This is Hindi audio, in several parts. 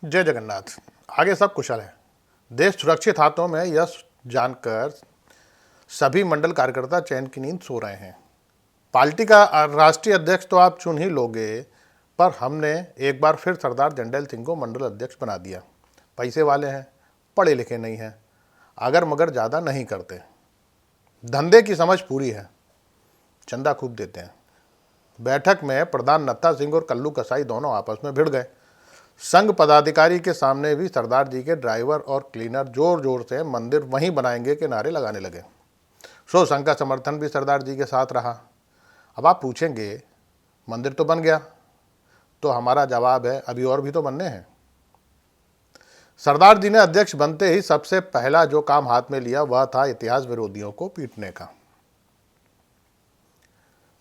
जय जगन्नाथ। आगे सब कुशल है। देश सुरक्षित हाथों में, यह जानकर सभी मंडल कार्यकर्ता चैन की नींद सो रहे हैं। पार्टी का राष्ट्रीय अध्यक्ष तो आप चुन ही लोगे, पर हमने एक बार फिर सरदार जंडेल सिंह को मंडल अध्यक्ष बना दिया। पैसे वाले हैं, पढ़े लिखे नहीं हैं, अगर मगर ज़्यादा नहीं करते, धंधे की समझ पूरी है, चंदा खूब देते हैं। बैठक में प्रधान नत्था सिंह और कल्लू कसाई दोनों आपस में भिड़ गए। संघ पदाधिकारी के सामने भी सरदार जी के ड्राइवर और क्लीनर जोर जोर से मंदिर वहीं बनाएंगे के नारे लगाने लगे। सो संघ का समर्थन भी सरदार जी के साथ रहा। अब आप पूछेंगे, मंदिर तो बन गया, तो हमारा जवाब है, अभी और भी तो बनने हैं। सरदार जी ने अध्यक्ष बनते ही सबसे पहला जो काम हाथ में लिया वह था इतिहास विरोधियों को पीटने का।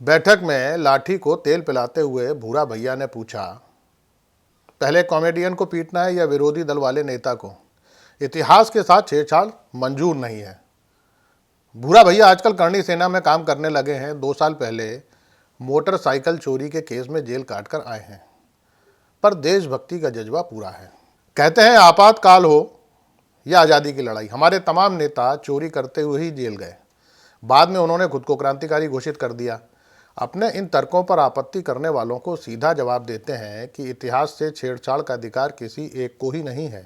बैठक में लाठी को तेल पिलाते हुए भूरा भैया ने पूछा, पहले कॉमेडियन को पीटना है या विरोधी दल वाले नेता को? इतिहास के साथ छेड़छाड़ मंजूर नहीं है। भूरा भैया आजकल करणी सेना में काम करने लगे हैं। 2 साल पहले मोटरसाइकिल चोरी के केस में जेल काट कर आए हैं, पर देशभक्ति का जज्बा पूरा है। कहते हैं आपातकाल हो या आज़ादी की लड़ाई, हमारे तमाम नेता चोरी करते हुए ही जेल गए। बाद में उन्होंने खुद को क्रांतिकारी घोषित कर दिया। अपने इन तर्कों पर आपत्ति करने वालों को सीधा जवाब देते हैं कि इतिहास से छेड़छाड़ का अधिकार किसी एक को ही नहीं है।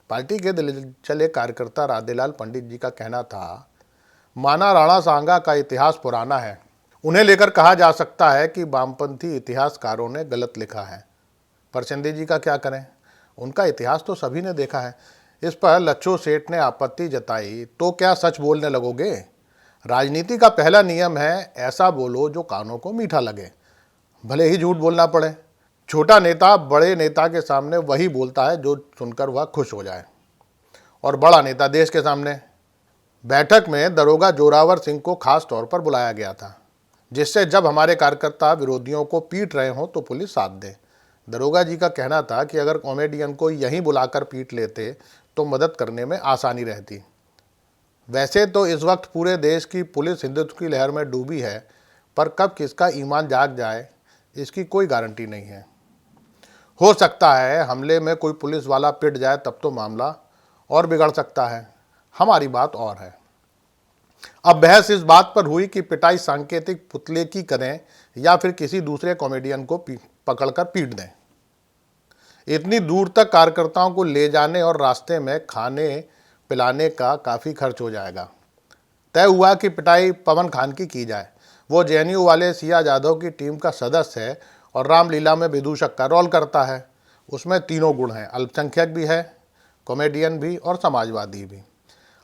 पार्टी के दिलचले कार्यकर्ता राधेलाल पंडित जी का कहना था, माना राणा सांगा का इतिहास पुराना है, उन्हें लेकर कहा जा सकता है कि वामपंथी इतिहासकारों ने गलत लिखा है, पर शिंदे जी का क्या करें, उनका इतिहास तो सभी ने देखा है। इस पर लच्छो सेठ ने आपत्ति जताई, तो क्या सच बोलने लगोगे? राजनीति का पहला नियम है, ऐसा बोलो जो कानों को मीठा लगे, भले ही झूठ बोलना पड़े। छोटा नेता बड़े नेता के सामने वही बोलता है जो सुनकर वह खुश हो जाए, और बड़ा नेता देश के सामने। बैठक में दरोगा जोरावर सिंह को खास तौर पर बुलाया गया था, जिससे जब हमारे कार्यकर्ता विरोधियों को पीट रहे हों तो पुलिस साथ दे। दरोगा जी का कहना था कि अगर कॉमेडियन को यहीं बुलाकर पीट लेते तो मदद करने में आसानी रहती। वैसे तो इस वक्त पूरे देश की पुलिस हिंदुत्व की लहर में डूबी है, पर कब किसका ईमान जाग जाए इसकी कोई गारंटी नहीं है। हो सकता है हमले में कोई पुलिस वाला पिट जाए, तब तो मामला और बिगड़ सकता है। हमारी बात और है। अब बहस इस बात पर हुई कि पिटाई सांकेतिक पुतले की करें या फिर किसी दूसरे कॉमेडियन को पकड़कर पीट दें। इतनी दूर तक कार्यकर्ताओं को ले जाने और रास्ते में खाने पिलाने का काफ़ी खर्च हो जाएगा। तय हुआ कि पिटाई पवन खान की जाए। वो जेएनयू वाले सिया जाधव की टीम का सदस्य है और रामलीला में विदूषक का रोल करता है। उसमें तीनों गुण हैं, अल्पसंख्यक भी है, कॉमेडियन भी और समाजवादी भी।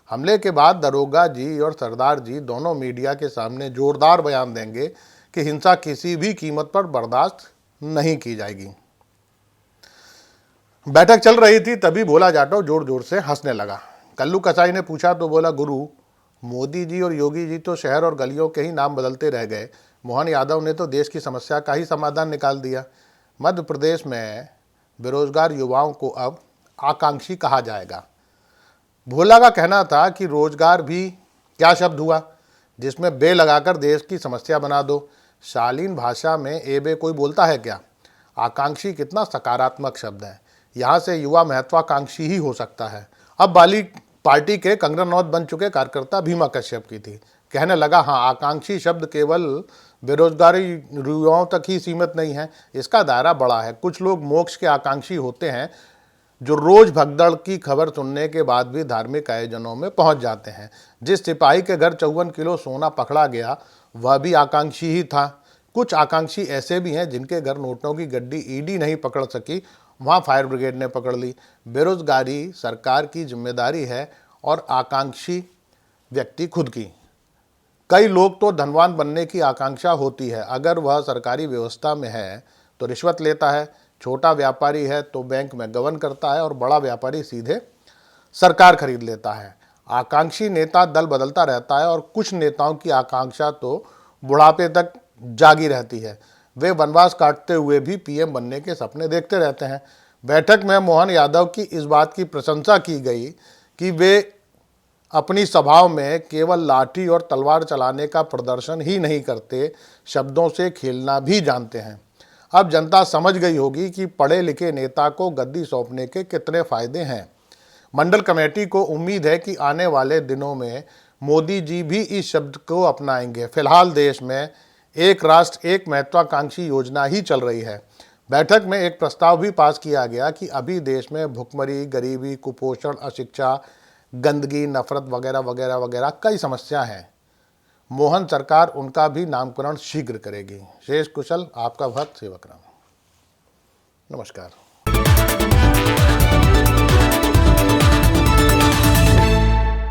हमले के बाद दरोगा जी और सरदार जी दोनों मीडिया के सामने जोरदार बयान देंगे कि हिंसा किसी भी कीमत पर बर्दाश्त नहीं की जाएगी। बैठक चल रही थी, तभी भोला जाटव जोर जोर से हंसने लगा। कल्लू कसाई ने पूछा तो बोला, गुरु, मोदी जी और योगी जी तो शहर और गलियों के ही नाम बदलते रह गए, मोहन यादव ने तो देश की समस्या का ही समाधान निकाल दिया। मध्य प्रदेश में बेरोजगार युवाओं को अब आकांक्षी कहा जाएगा। भोला का कहना था कि रोजगार भी क्या शब्द हुआ जिसमें बे लगाकर देश की समस्या बना दो। शालीन भाषा में ए बे कोई बोलता है क्या? आकांक्षी कितना सकारात्मक शब्द है, यहाँ से युवा महत्वाकांक्षी ही हो सकता है। अब बाली पार्टी के कंगनानौत बन चुके कार्यकर्ता भीमा कश्यप की थी। कहने लगा, हाँ, आकांक्षी शब्द केवल बेरोजगारी युवाओं तक ही सीमित नहीं है, इसका दायरा बड़ा है। कुछ लोग मोक्ष के आकांक्षी होते हैं जो रोज भगदड़ की खबर सुनने के बाद भी धार्मिक आयोजनों में पहुंच जाते हैं। जिस सिपाही के घर 54 किलो सोना पकड़ा गया वह भी आकांक्षी ही था। कुछ आकांक्षी ऐसे भी हैं जिनके घर नोटों की गड्डी ईडी नहीं पकड़ सकी, वहाँ फायर ब्रिगेड ने पकड़ ली। बेरोजगारी सरकार की जिम्मेदारी है और आकांक्षी व्यक्ति खुद की। कई लोग तो धनवान बनने की आकांक्षा होती है, अगर वह सरकारी व्यवस्था में है तो रिश्वत लेता है, छोटा व्यापारी है तो बैंक में गबन करता है और बड़ा व्यापारी सीधे सरकार खरीद लेता है। आकांक्षी नेता दल बदलता रहता है और कुछ नेताओं की आकांक्षा तो बुढ़ापे तक जागी रहती है। वे वनवास काटते हुए भी पीएम बनने के सपने देखते रहते हैं। बैठक में मोहन यादव की इस बात की प्रशंसा की गई कि वे अपनी सभाओं में केवल लाठी और तलवार चलाने का प्रदर्शन ही नहीं करते, शब्दों से खेलना भी जानते हैं। अब जनता समझ गई होगी कि पढ़े लिखे नेता को गद्दी सौंपने के कितने फायदे हैं। मंडल कमेटी को उम्मीद है कि आने वाले दिनों में मोदी जी भी इस शब्द को अपनाएंगे। फिलहाल देश में एक राष्ट्र एक महत्वाकांक्षी योजना ही चल रही है। बैठक में एक प्रस्ताव भी पास किया गया कि अभी देश में भुखमरी, गरीबी, कुपोषण, अशिक्षा, गंदगी, नफरत वगैरह वगैरह वगैरह कई समस्या हैं। मोहन सरकार उनका भी नामकरण शीघ्र करेगी। शेष कुशल, आपका भक्त सेवक राम। नमस्कार।